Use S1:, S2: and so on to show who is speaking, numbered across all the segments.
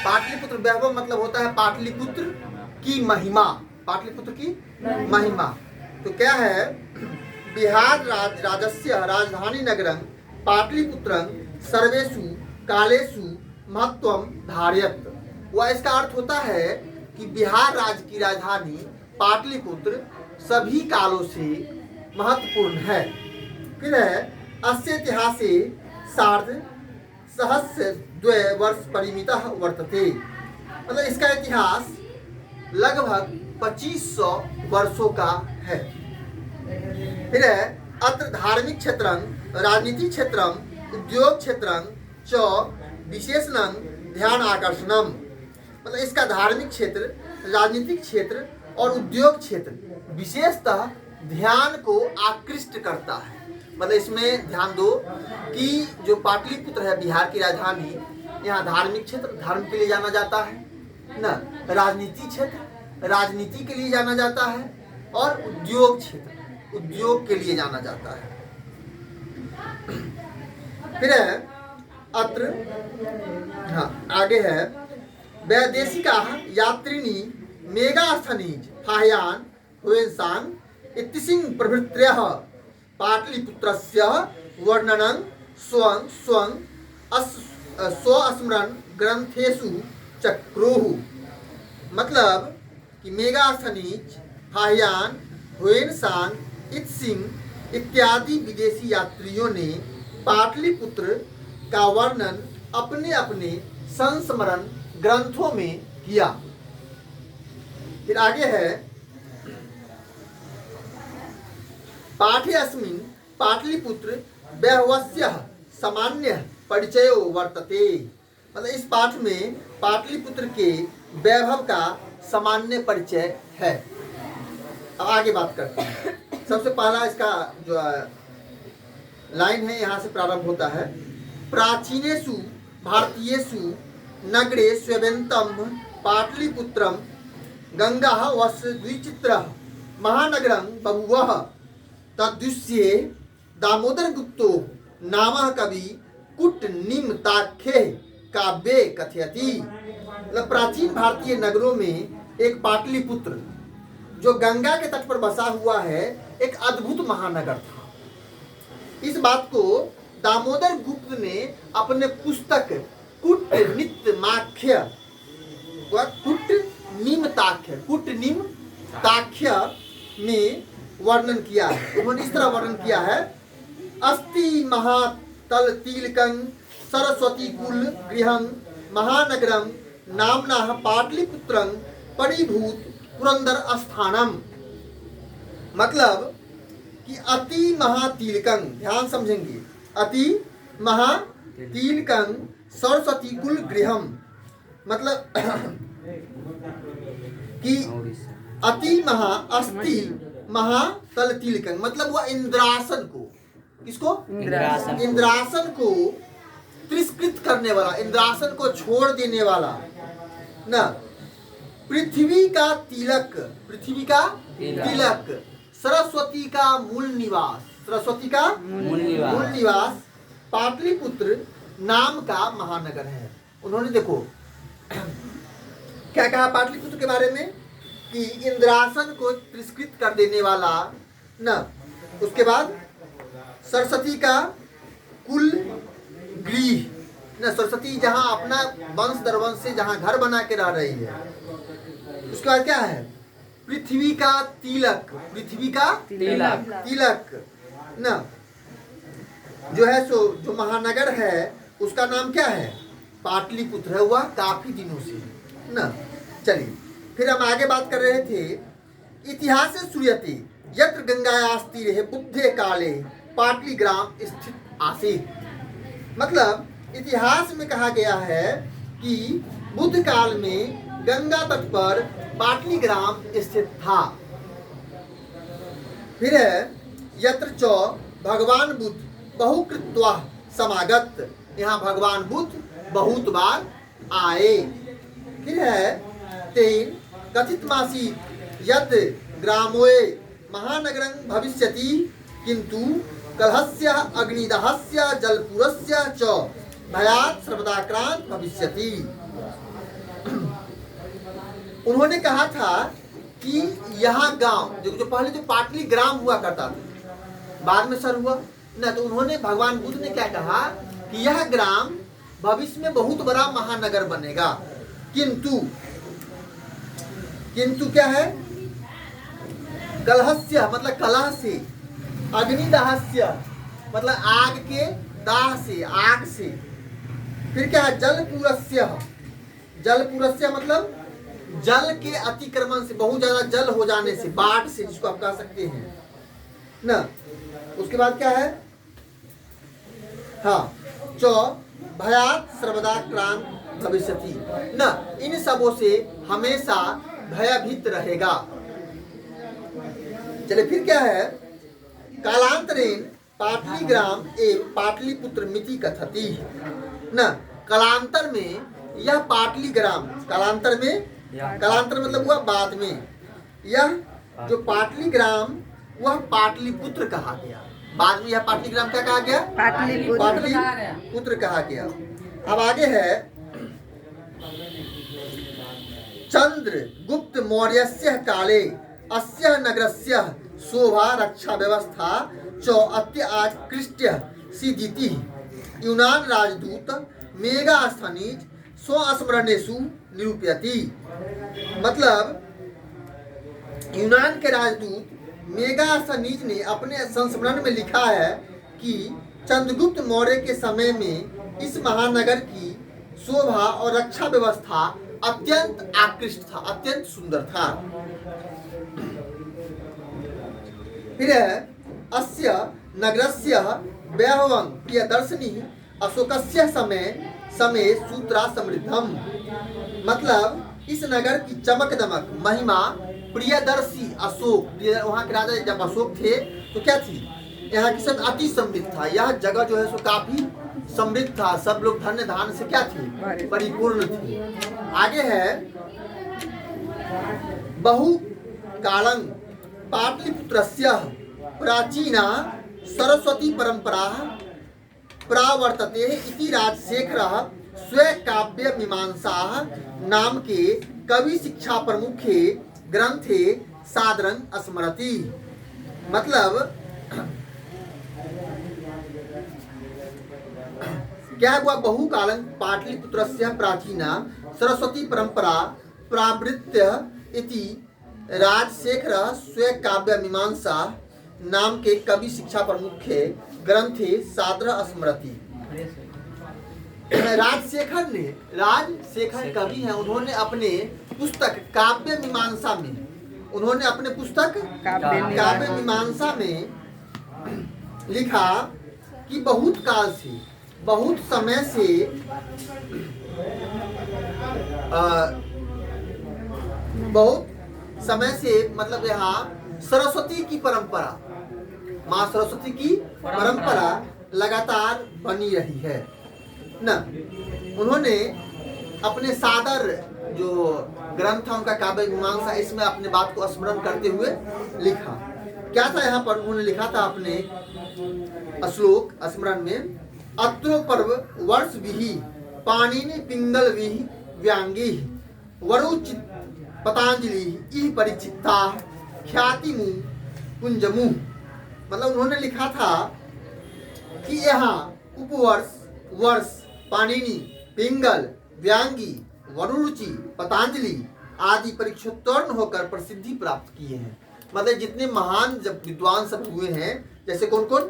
S1: पाटलिपुत्र वैभव मतलब होता है पाटलिपुत्र की महिमा, पाटलिपुत्र की महिमा। तो क्या है, बिहार राज्यस्य राजधानी नगरं पाटलिपुत्रं सर्वेषु कालेषु महत्वम धारयत। वह इसका अर्थ होता है कि बिहार राज्य की राजधानी पाटलिपुत्र सभी कालों से महत्वपूर्ण है। फिर है अस्य इतिहासे सार्ध सहस्र द्वय वर्ष परिमितः वर्तते, मतलब इसका इतिहास लगभग 2500 वर्षों का है। फिर है अत्र धार्मिक क्षेत्रं राजनीतिक क्षेत्रं उद्योग क्षेत्रं च विशेषणं ध्यान आकर्षणम, मतलब इसका धार्मिक क्षेत्र, राजनीतिक क्षेत्र और उद्योग क्षेत्र विशेषतः ध्यान को आकृष्ट करता है। मतलब इसमें ध्यान दो कि जो पाटलिपुत्र है बिहार की राजधानी, यहाँ धार्मिक क्षेत्र धर्म के लिए जाना जाता है ना, राजनीति क्षेत्र राजनीति के लिए जाना जाता है, और उद्योग क्षेत्र उद्योग के लिए जाना जाता है। फिर है अत्र आगे है वैदेशिका यात्रिणी मेगास्थनीज फाह्यान हुएंसांग इत्तिसिंग प्रभृतयः पाटलिपुत्रस्य वर्णनं स्वं स्वं स्वस्मरण ग्रंथेषु चक्रुः, मतलब कि मेगास्थनीज फाह्यान हुएंसांग इत्सिंग इत्यादि विदेशी यात्रियों ने पाटलिपुत्र का वर्णन अपने अपने संस्मरण ग्रंथों में किया। फिर आगे है पाठे अस्मिन् पाटलिपुत्र वैभवस्य सामान्य परिचयो वर्तते, मतलब इस पाठ में पाटलिपुत्र के वैभव का सामान्य परिचय है। अब आगे बात करते हैं। सबसे पहला इसका जो लाइन है यहाँ से प्रारंभ होता है। प्राचीनेषु भारतीयेषु नगरे स्वेवेन्तं पाटलिपुत्रं गंगा वस द्विचित्रः महानगरं बभूवः तद्दृश्ये दामोदर गुप्तो नामः कवि कूटनिमिताख्ये काव्ये कथयति, मतलब प्राचीन भारतीय नगरों में एक पाटलिपुत्र जो गंगा के तट पर बसा हुआ है एक अद्भुत महानगर था। इस बात को दामोदर गुप्त ने अपने पुस्तक कूटनिमिताख्य में वर्णन किया है। उन्होंने इस तरह वर्णन किया है, अस्ति महातल तिलकं सरस्वती कुल गृहं महानगरं नामना पाटलिपुत्रं परिभूत पुरंदर स्थानम, मतलब कि अति महातिलकं, ध्यान समझेंगे, अति महातिलकं सरस्वती कुल गृहम, मतलब कि अति महा अस्ति महातल तिलकं, मतलब वह इंद्रासन को, किसको, इंद्रासन को तिरस्कृत करने वाला, इंद्रासन को छोड़ देने वाला ना, पृथ्वी का तिलक, पृथ्वी का तिलक, सरस्वती का मूल निवास, सरस्वती का मूल निवास पाटलिपुत्र नाम का महानगर है। उन्होंने देखो क्या कहा पाटलिपुत्र के बारे में कि इंद्रासन को तिरस्कृत कर देने वाला न, उसके बाद सरस्वती का कुल गृह न, सरस्वती जहाँ अपना वंश दर वंश से जहाँ घर बना के रह रही है। उसके बाद क्या है, पृथ्वी का तिलक, पृथ्वी का तिलक न, जो है सो जो महानगर है उसका नाम क्या है, पाटलिपुत्र है, हुआ काफी दिनों से न। चलिए फिर हम आगे बात कर रहे थे। इतिहास श्रूयते यत्र गंगायास्तीरे बुद्धे काले पाटलिग्राम स्थित आसीत्, मतलब इतिहास में कहा गया है कि बुद्ध काल में गंगा तट पर पाटलिग्राम स्थित था। फिर है यत्र च भगवान बुद्ध बहुकृत्वा समागत, यहाँ भगवान बुद्ध बहुत बार आए। फिर है तेन कथितमासी यत् ग्रामोए महानगरं भविष्यति किंतु कलहस्य अग्निदहस्य जलपुरस्य च भयात् सर्वदाक्रांत भविष्यति, उन्होंने कहा था कि यहाँ गांव जो पहले जो पाटली ग्राम हुआ करता था, बाद में सर हुआ ना, तो उन्होंने भगवान बुद्ध ने क्या कहा कि यह ग्राम भविष्य में बहुत बड़ा महानगर बनेगा, किंतु क्या है, कलहस्य मतलब कलह से, अग्निदाहस्य मतलब आग के दाह से, आग से, फिर क्या है, जलपूरस्य मतलब जल के अतिक्रमण से, बहुत ज्यादा जल हो जाने से, बाढ़ से, जिसको आप कह सकते हैं ना। उसके बाद क्या है, हाँ, भयात सर्वदा क्रांत भविष्यति न, इन सबों से हमेशा भयभीत रहेगा। चले फिर क्या है, कालांतरेण पाटलीग्राम एवं पाटलिपुत्र मिति कथति न, कालांतर में यह पाटलीग्राम, कालांतर में, कालांतर मतलब हुआ बाद में, यह जो पाटलीग्राम वह पाटलिपुत्र कहा गया, बाद में यह पाटलीग्राम क्या कहा गया, पाटलिपुत्र कहा गया। अब आगे है, चंद्रगुप्त मौर्यस्य काले अस्य नगरस्य शोभा रक्षा व्यवस्था च अत्याकृष्ट सिद्धिति यूनान राजदूत मेगास्थनीज स्वस्मरणेषु निरूपयति। मतलब यूनान के राजदूत मेगास्थनीज ने अपने संस्मरण में लिखा है कि चंद्रगुप्त मौर्य के समय में इस महानगर की शोभा और रक्षा व्यवस्था अत्यंत आकृष्ट था, अत्यंत सुंदर था। फिर है, अस्य नगरस्य वैभवं प्रियदर्शिनी अशोकस्य समय सूत्रा समृद्धम। मतलब इस नगर की चमक दमक महिमा प्रियदर्शी अशोक, वहाँ के राजा जब अशोक थे तो क्या थी, यहाँ की सब अति समृद्ध था, यह जगह जो है सो काफी समृद्ध था, सब लोग धन्य धान से क्या थी, परिपूर्ण थी। आगे है, बहु कालं पाटलिपुत्रस्य प्राचीना सरस्वती परंपरा प्रावर्तते इति राजशेखरः स्वकाव्य मीमांसा नाम के कवि शिक्षा प्रमुखे ग्रंथे सादरं स्मरति। मतलब क्या हुआ, बहुकालं पाटलिपुत्रस्य प्राचीना सरस्वती परंपरा प्रावृत्य इति राजशेखरः स्वकाव्य मीमांसा नाम के कवि शिक्षा प्रमुखे ग्रंथे सादरं स्मरति। राजशेखर कवि हैं, उन्होंने अपने पुस्तक काव्य मीमांसा में, उन्होंने अपने पुस्तक काव्य मीमांसा में लिखा कि बहुत काल से, बहुत समय से बहुत समय से मतलब यहाँ सरस्वती की परंपरा, माँ सरस्वती की परंपरा लगातार बनी रही है ना। उन्होंने अपने सादर जो ग्रंथ था उनका काव्य मीमांसा, इसमें अपने बात को स्मरण करते हुए लिखा। क्या था यहाँ पर, उन्होंने लिखा था अपने श्लोक स्मरण में, अत्रो पर्व वर्ष विहि पाणिनि पिंगल विहि व्यांगी वरुचित पतंजलि इह परिचिता ख्यातिमु कुंजमु। मतलब उन्होंने लिखा था कि यहाँ उपवर्ष, वर्ष, पाणिनि, पिंगल, व्यांगी, वरुचि, पतंजलि आदि परीक्षोत्तीर्ण होकर प्रसिद्धि प्राप्त किए हैं। मतलब जितने महान जब विद्वान सब हुए हैं, जैसे कौन कौन,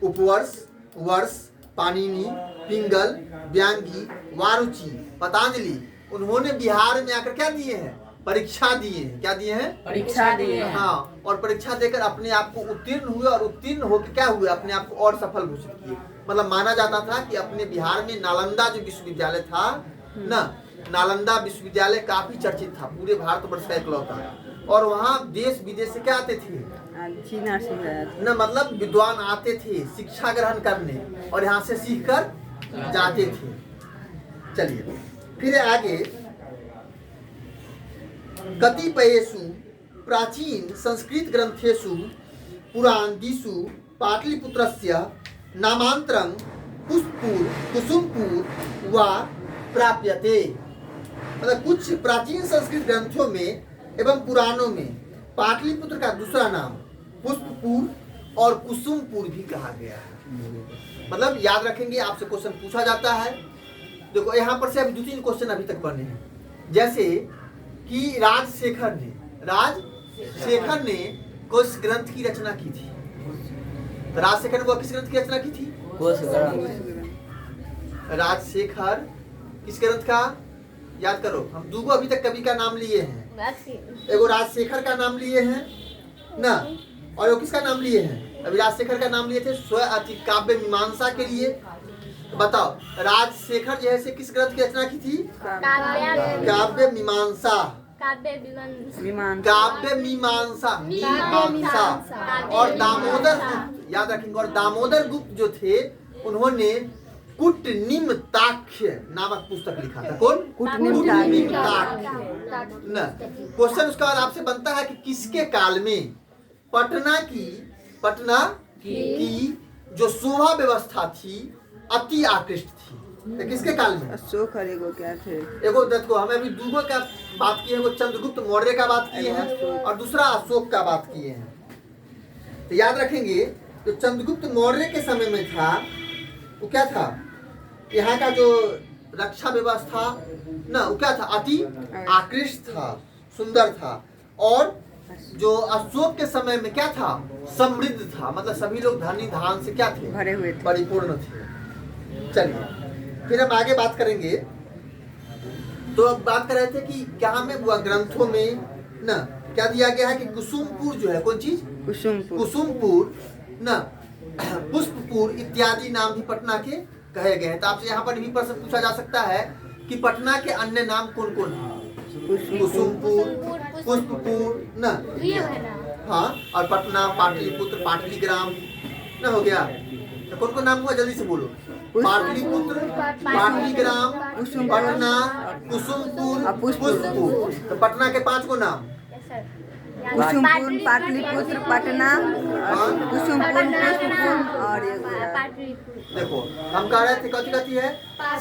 S1: उपवर्ष, वर्ष, पाणिनि, पिंगल, व्यांगी, वारुचि, पतंजलि, उन्होंने बिहार में आकर क्या दिए हैं, परीक्षा दिए हैं। क्या दिए हैं,
S2: परीक्षा दिए हैं।
S1: हाँ, और परीक्षा देकर अपने आप को उत्तीर्ण हुए, और उत्तीर्ण होकर क्या हुए, अपने आप को और सफल घोषित किए। मतलब माना जाता था कि अपने बिहार में नालंदा जो विश्वविद्यालय था ना, नालंदा विश्वविद्यालय काफी चर्चित था, पूरे भारतवर्ष का इकलौता, और वहाँ देश विदेश से क्या आते थे,
S2: चीना से
S1: न, मतलब विद्वान आते थे शिक्षा ग्रहण करने, और यहाँ से सीख कर जाते थे। चलिए फिर आगे, कतिपयेषु प्राचीन संस्कृत ग्रंथेषु पुराणदिषु पाटलिपुत्रस्य नामांतरं पुष्पुर कुसुमपुर वा प्राप्यते। मतलब कुछ प्राचीन संस्कृत ग्रंथों में एवं पुराणों में पाटलिपुत्र का दूसरा नाम पुष्पपुर और कुसुमपुर भी कहा गया है। मतलब याद रखेंगे, आपसे क्वेश्चन पूछा जाता है। देखो यहाँ पर से अभी 2-3 क्वेश्चन अभी तक बने हैं, जैसे कि राजशेखर ने किस ग्रंथ की रचना की थी? तो राजशेखर ने वो किस ग्रंथ की रचना की थी? राजशेखर किस ग्रंथ का? याद करो, हम दूगो अभी तक कवि का नाम लिए हैं। एगो राजशेखर का नाम लिए हैं ना, और वो किसका नाम लिए हैं? अभी राजशेखर का नाम लिए थे स्वअति काव्य मीमांसा के लिए। तो बताओ, राजशेखर जो है से किस ग्रंथ की रचना की थी? काव्य मीमांसा। काव्य मीमांसा और दामोदर गुप्त, याद रखेंगे, और दामोदर गुप्त जो थे उन्होंने कुटनिम्ताख्य नामक पुस्तक लिखा था। कौन? कुटनिम्ताख्य। क्वेश्चन उसका बाद आपसे बनता है कि किसके काल में पटना की जो शोभा व्यवस्था थी अति आकृष्ट थी? तो किसके काल में?
S2: अशोक और एगो क्या थे?
S1: एगो देखो, हमें अभी दूगो का बात किए हैं, वो चंद्रगुप्त मौर्य का बात किए हैं और दूसरा अशोक का बात किए हैं। तो याद रखेंगे, जो चंद्रगुप्त मौर्य के समय में था वो क्या था? यहाँ का जो रक्षा व्यवस्था ना, वो क्या था? अति आकृष्ट था, सुंदर था। और जो अशोक के समय में क्या था? समृद्ध था, मतलब सभी लोग धनी धान से क्या थे?
S2: भरे हुए थे,
S1: परिपूर्ण थे। चलिए फिर हम आगे बात करेंगे। तो अब बात कर रहे थे कि क्या में ग्रंथों में ना क्या दिया गया है कि कुसुमपुर जो है, कौन चीज? कुसुमपुर ना, पुष्पपुर इत्यादि नाम भी पटना के कहे गए हैं। तो आपसे यहाँ पर भी प्रश्न पूछा जा सकता है कि पटना के अन्य नाम कौन कौन है? कुसुमपुर, पुष्पपुर ना, हाँ, और पटना, पाटलिपुत्र, पाटलीग्राम ना, हो गया। तो कौन कौन नाम हुआ? जल्दी से बोलो। पाटलिपुत्र, पाटलीग्राम, पटना, कुसुमपुर, पुष्पपुर। तो पटना के 5 को नाम?
S2: कुसुमपुर, पाटलिपुत्र, पटना, कुसुमपुर, पुष्पपुर और
S1: देखो हम कह रहे थे कथी है?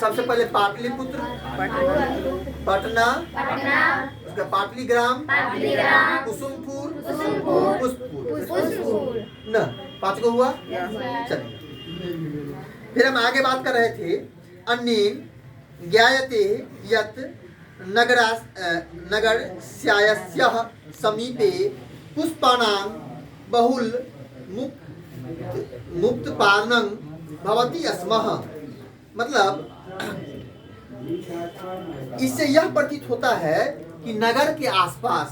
S1: सबसे पहले पाटलिपुत्र, पटना, उसका पाटलीग्राम, कुसुमपुर, पुष्पपुर ना, 5 को हुआ। चलिए फिर हम आगे बात कर रहे थे। अन्येन ज्ञायते यत् नगरस्यास्य समीपे पुष्पाणां बहुल मुक्तपादनं भवति स्मः। मतलब इससे यह प्रतीत होता है कि नगर के आसपास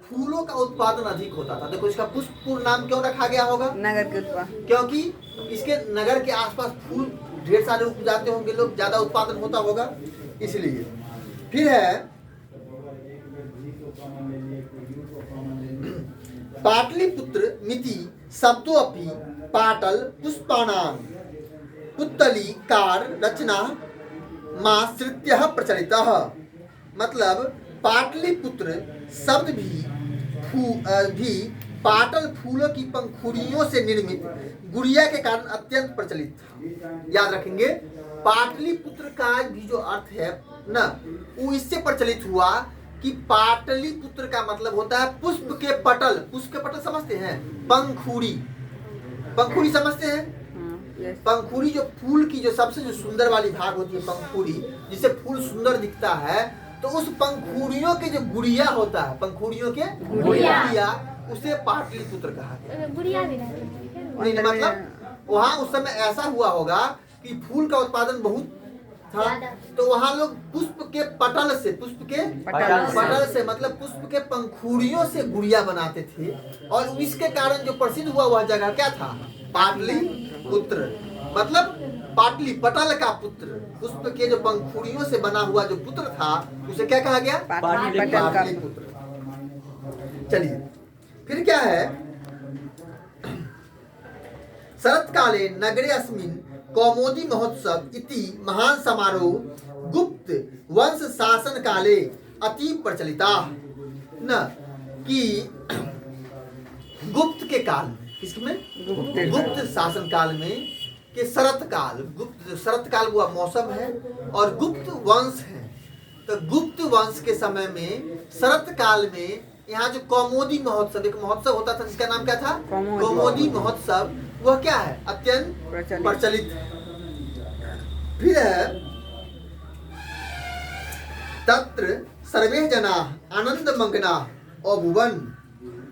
S1: फूलों का उत्पादन अधिक होता था। देखो इसका पुष्पपुर नाम क्यों रखा गया होगा?
S2: नगर के उत्पादन,
S1: क्योंकि इसके नगर के आसपास फूल ढेर सारे उपजाते होंगे लोग, ज्यादा उत्पादन होता होगा, इसलिए। फिर है पाटलिपुत्र मिति शब्दों अपि पाटल पुष्पाणां पुत्तली कार रचना माश्रित्य प्रचलितः। मतलब पाटलिपुत्र शब्द भी पाटल फूलों की पंखुड़ियों से निर्मित गुड़िया के कारण अत्यंत प्रचलित था। याद रखेंगे, पाटलिपुत्र का भी जो अर्थ है ना, वो इससे प्रचलित हुआ कि पाटलिपुत्र का मतलब होता है पुष्प के पटल। पुष्प के पटल समझते हैं? पंखुड़ी समझते हैं? पंखुड़ी जो फूल की जो सबसे जो सुंदर वाली भाग होती है, पंखुड़ी, जिससे फूल सुंदर दिखता है, तो उस पंखुड़ियों के जो गुड़िया होता है, पंखुड़ियों के गुड़िया, उसे पाटलिपुत्र कहा गया। मतलब वहाँ उस समय ऐसा हुआ होगा कि फूल का उत्पादन बहुत था, तो वहाँ लोग पुष्प के पटल से मतलब पुष्प के पंखुड़ियों से गुड़िया बनाते थे। और इसके कारण जो प्रसिद्ध हुआ वह जगह क्या था? पाटलिपुत्र। मतलब पाटली पटल का पुत्र, पुष्प के जो पंखुड़ियों से बना हुआ जो पुत्र था, उसे क्या कहा गया? पाटलिपुत्र। चलिए फिर क्या है? शरत्काले नगरे अस्मिन् कौमुदी महोत्सव इति महान समारोह गुप्त वंश शासन काले अति प्रचलिता न, कि गुप्त के काल में, किसमें? गुप्त शासन काल में कि शरत काल, गुप्त शरत काल हुआ मौसम है और गुप्त वंश है। तो गुप्त वंश के समय में शरत काल में यहाँ जो कौमुदी महोत्सव, एक महोत्सव होता था जिसका नाम क्या था, कौमुदी महोत्सव, वह क्या है, अत्यंत प्रचलित। फिर है तत्र सर्वे जना आनंद मग्ना अभुवन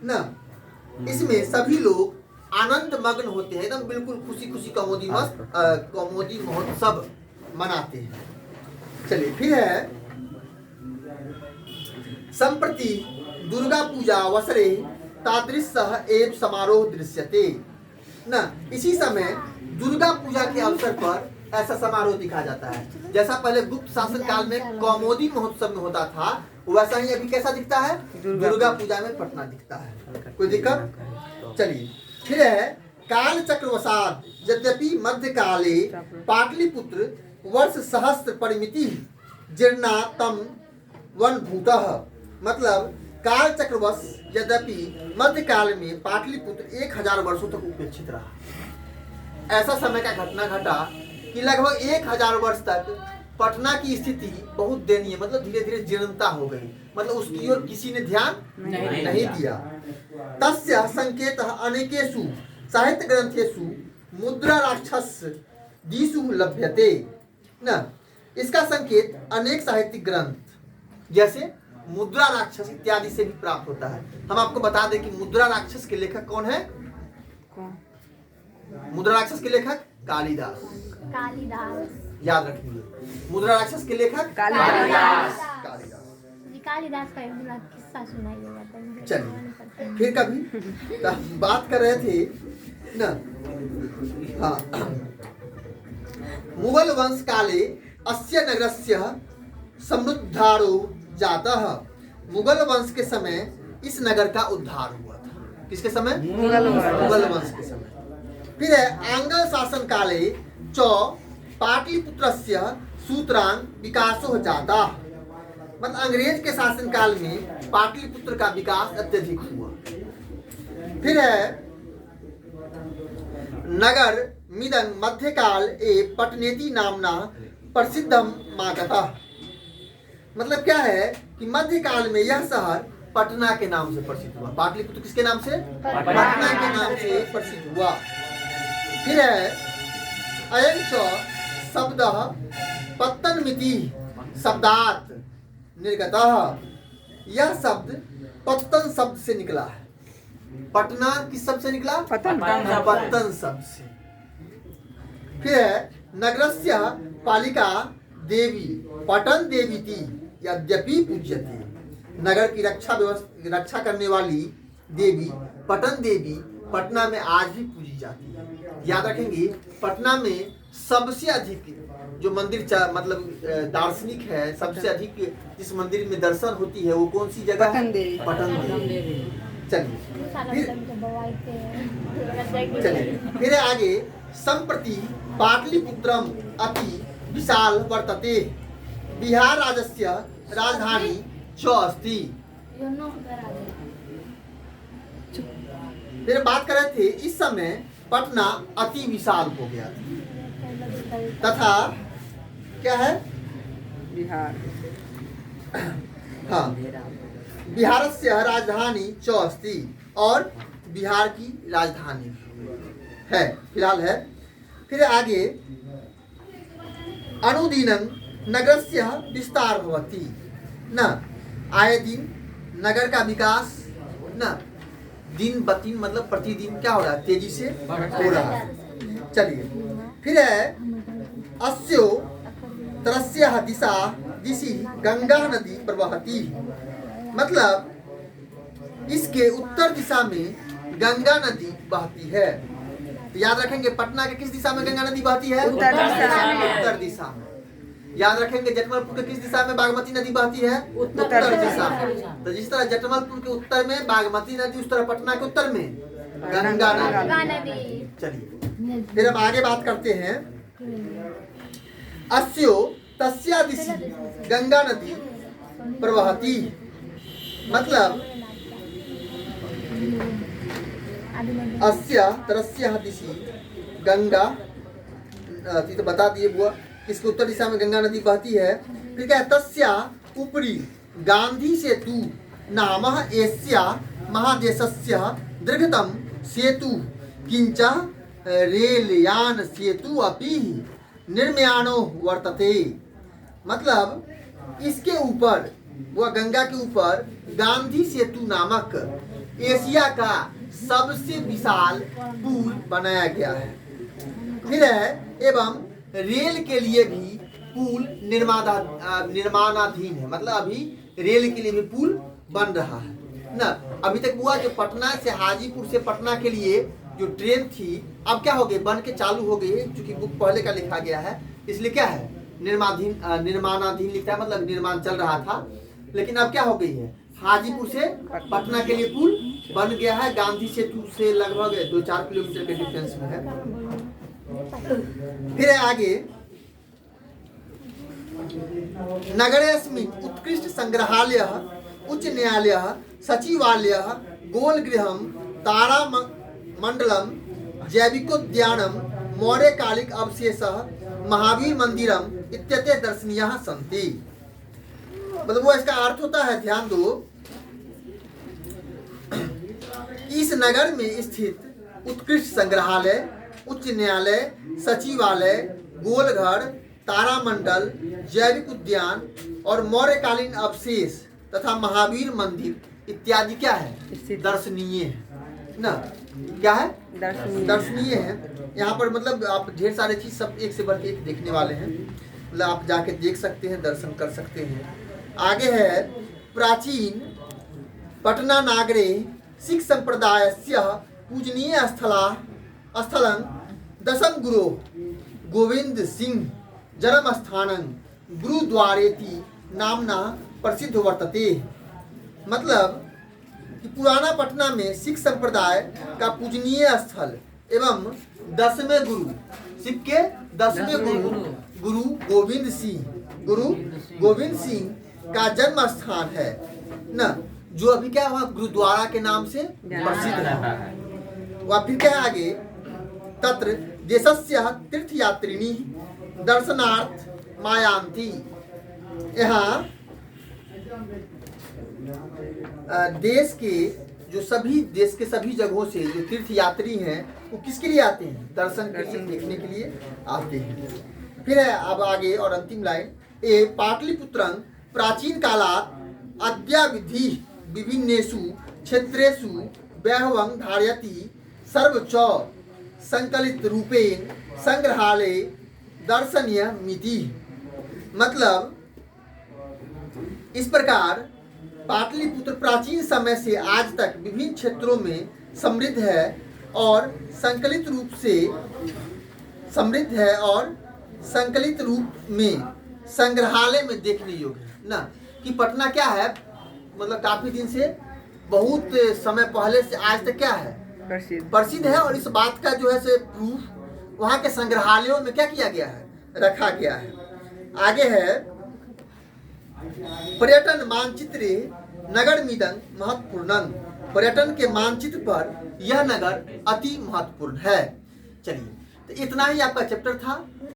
S1: न, इसमें सभी लोग आनंद मग्न होते हैं, एकदम बिल्कुल खुशी खुशी कौमुदी महोत्सव मनाते हैं। चलिए फिर है संप्रति दुर्गा पूजा अवसरे तादृशः एव समारोह दृश्यते न, इसी समय दुर्गा पूजा के अवसर पर ऐसा समारोह दिखा जाता है। जैसा पहले गुप्त शासन काल में कौमुदी महोत्सव में होता था, वैसा ही अभी कैसा दिखता है, दुर्गा पूजा में पटना दिखता है। कोई दिक्कत? चलिए फिर है काल चक्रवसाद यद्यपि मध्य काले पाटलिपुत्र वर्ष सहस्त्र परिमिति जीर्णा तम वन भूतः, मतलब काल चक्रवश यद्यपि मध्य काल में पाटलिपुत्र 1000 वर्षों तक उपेक्षित रहा। ऐसा समय का घटना घटा कि लगभग 1000 वर्ष तक पटना की स्थिति बहुत दयनीय, मतलब धीरे धीरे जीर्णता हो गई, मतलब उसकी ओर किसी ने ध्यान नहीं दिया। तस्य संकेतः अनेकेषु साहित्य ग्रंथेषु मुद्रा राक्षस दिशु लभ्यते न, इसका संकेत अनेक साहित्यिक ग्रंथ जैसे मुद्रा राक्षस इत्यादि से भी प्राप्त होता है। हम आपको बता दें कि मुद्रा राक्षस के लेखक कौन है? मुद्रा राक्षस के लेखक कालिदास। याद रखिए, मुद्रा राक्षस के लेखक कालिदास।
S3: कालिदास का एक किस्सा सुनाइएगा।
S1: चलिए फिर कभी बात कर रहे थे ना, हाँ, मुगल वंश काले अस्य नगरस्य समृद्धारो जातः, मुगल वंश के समय इस नगर का उद्धार हुआ था। किसके समय? मुगल वंश के समय। फिर है आंग्ल शासन काले चौ पाटलिपुत्रस्य सूत्रांग विकासो जाता, मतलब अंग्रेज के शासन काल में पाटलिपुत्र का विकास अत्यधिक हुआ। फिर है नगर मिदं मध्यकाल ए पटनेति नामना प्रसिद्धम मागतः, मतलब क्या है कि मध्यकाल में यह शहर पटना के नाम से प्रसिद्ध हुआ। पाटलिपुत्र किसके नाम से? पटना के नाम से प्रसिद्ध हुआ। फिर है अयं च शब्दः पत्तनमिति शब्दात् निर्गतः, यह शब्द पत्तन शब्द से निकला है। पटना किस शब्द से निकला? पत्तन शब्द से। फिर है नगरस्य पालिका देवी पटन देवी थी यद्यपि पूज्यते, नगर की रक्षा करने वाली देवी पटन देवी पटना में आज भी पूजी जाती है। याद रखेंगे, पटना में सबसे अधिक जो मंदिर मतलब दार्शनिक है, सबसे अधिक जिस मंदिर में दर्शन होती है वो कौन सी जगह है? पटन देवी। चलिए फिर आगे संप्रति पाटलिपुत्रम अति विशाल वर्तते, बिहार राज्यस्य राजधानी च अस्ति। फिर बात कर रहे थे इस समय पटना अति विशाल हो गया तथा क्या है?
S2: बिहार,
S1: हाँ, बिहारस्य राजधानी च अस्ति, और बिहार की राजधानी है, फिलहाल है। फिर आगे अनुदिनं नगरस्य विस्तार भवति न, आए दिन नगर का विकास न दिन ब दिन मतलब प्रतिदिन क्या हो रहा है? तेजी से हो रहा है। चलिए फिर है अस्यो तरस्यः दिशा दिशि गंगा नदी प्रवहती, मतलब इसके उत्तर दिशा में गंगा नदी बहती है। तो याद रखेंगे पटना के किस दिशा में गंगा नदी बहती है? उत्तर दिशा में। याद रखेंगे जटमलपुर के किस दिशा में बागमती नदी बहती है? उत्तर दिशा में। तो जिस तरह जटमलपुर के उत्तर में बागमती नदी, उस तरह पटना के उत्तर में गंगा नदी। चलिए फिर हम आगे बात करते हैं। अस्यो तस्या दिशि गंगा नदी प्रवहती, मतलब अस्या तरस्या दिशि गंगा तो बता दिए बुआ, इसके उत्तर दिशा में गंगा नदी बहती है। फिर क्या है, तस्या उपरी गांधी सेतु नाम एशिया महादेशस्य दीर्घतम सेतु किंच रेलयान सेतु अपि निर्माणो वर्तते। मतलब इसके ऊपर, वह गंगा के ऊपर गांधी सेतु नामक एशिया का सबसे विशाल पुल बनाया गया है। फिर है एवं रेल के लिए भी पुल निर्माणाधीन है, मतलब अभी रेल के लिए भी पुल बन रहा है ना। अभी तक हुआ जो पटना से हाजीपुर से पटना के लिए जो ट्रेन थी, अब क्या हो गई, बन के चालू हो गई, क्योंकि बुक पहले का लिखा गया है, इसलिए क्या है निर्माणाधीन लिखता है, मतलब निर्माण चल रहा था। लेकिन अब क्या हो गई है, हाजीपुर से पटना के लिए पुल बन गया है, गांधी सेतु से लगभग 2-4 किलोमीटर के डिस्टेंस में है। फिर है आगे, नगरेस्मिन् उत्कृष्ट संग्रहालय उच्च न्यायालय सचिवालय गोलगृहम तारा मंडलम जैविकोद्यानम मौर्यकालिक अवशेष महावीर मंदिरम इत्यादि दर्शनीय सन्ति। मतलब वो इसका अर्थ होता है, ध्यान दो, इस नगर में स्थित उत्कृष्ट संग्रहालय उच्च न्यायालय सचिवालय गोलघर तारामंडल जैविक उद्यान और मौर्यकालीन अवशेष तथा महावीर मंदिर इत्यादि क्या है, दर्शनीय है ना। क्या है, दर्शनीय है। यहाँ पर मतलब आप ढेर सारे चीज सब एक से बढ़ के एक देखने वाले हैं, मतलब आप जाके देख सकते हैं, दर्शन कर सकते हैं। आगे है, प्राचीन पटना नागरे सिख संप्रदायस्य पूजनीय स्थलं दशम गुरु गोविंद सिंह जन्म स्थानं गुरुद्वारेति नामना प्रसिद्ध वर्तते। मतलब कि पुराना पटना में सिख संप्रदाय का पूजनीय स्थल एवं 10वें गुरु, सिख के 10वें गुरु गोविंद सिंह का जन्म स्थान है ना, जो अभी क्या हुआ, गुरुद्वारा के नाम से प्रसिद्ध है। वह फिर क्या है आगे, तत्र देशस्य तीर्थयात्रिणी दर्शनार्थ मायांति। यहाँ देश के सभी जगहों से जो तीर्थयात्री हैं वो किसके लिए आते हैं, दर्शन के लिए, देखने के लिए आते हैं। फिर है अब आगे और अंतिम लाइन, ए पाटलिपुत्रं प्राचीन कालात् अद्यावधि विभिन्नेषु क्षेत्रेषु वैभवं धारयति सर्वच संकलित रूपेण संग्रहालय दर्शनीय मिति। मतलब इस प्रकार पाटलिपुत्र प्राचीन समय से आज तक विभिन्न क्षेत्रों में समृद्ध है और संकलित रूप में संग्रहालय में देखने योग्य है ना। कि पटना क्या है, मतलब काफी दिन से, बहुत समय पहले से आज तक क्या है, प्रसिद्ध है। और इस बात का जो है से प्रूफ वहाँ के संग्रहालयों में क्या किया गया है, रखा गया है। आगे है, पर्यटन मानचित्रे नगरमिदं महत्वपूर्णं। पर्यटन के मानचित्र पर यह नगर अति महत्वपूर्ण है। चलिए, तो इतना ही आपका चैप्टर था।